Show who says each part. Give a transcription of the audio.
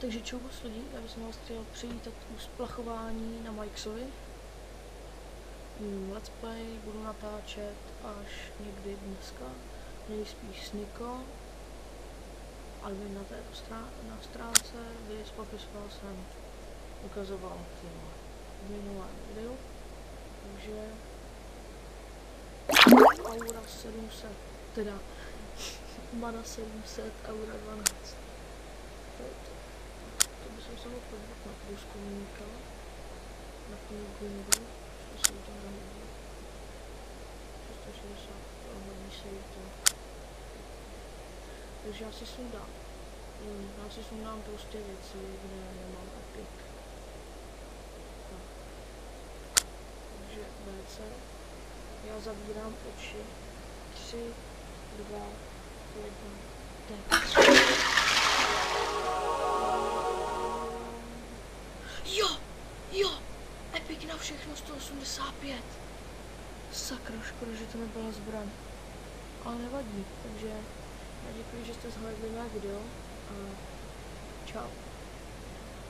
Speaker 1: Takže čau lidi, já bych vás chtěl přivítat u splachování na Mikesovi. Let's play budu natáčet až někdy dneska, nejspíš s Niko. Alvin na této na stránce, vys popisoval jsem, ukazoval v minulém videu. Takže Aura 700, teda Mana 700, Aura 12. To by se mohl podívat na průzkumníka, na knihu, co se tam zamluví. 660, hodí se jí to. Takže já si sundám prostě věci, kde nemám epic. Tak. Takže BC. Já zavírám oči. 3, 2, 1, teď. Jo! Epic na všechno 185. Sakra, škoda, že to nebyla zbraň. Ale nevadí, takže já děkuji, že jste zhlédli mé video a čau.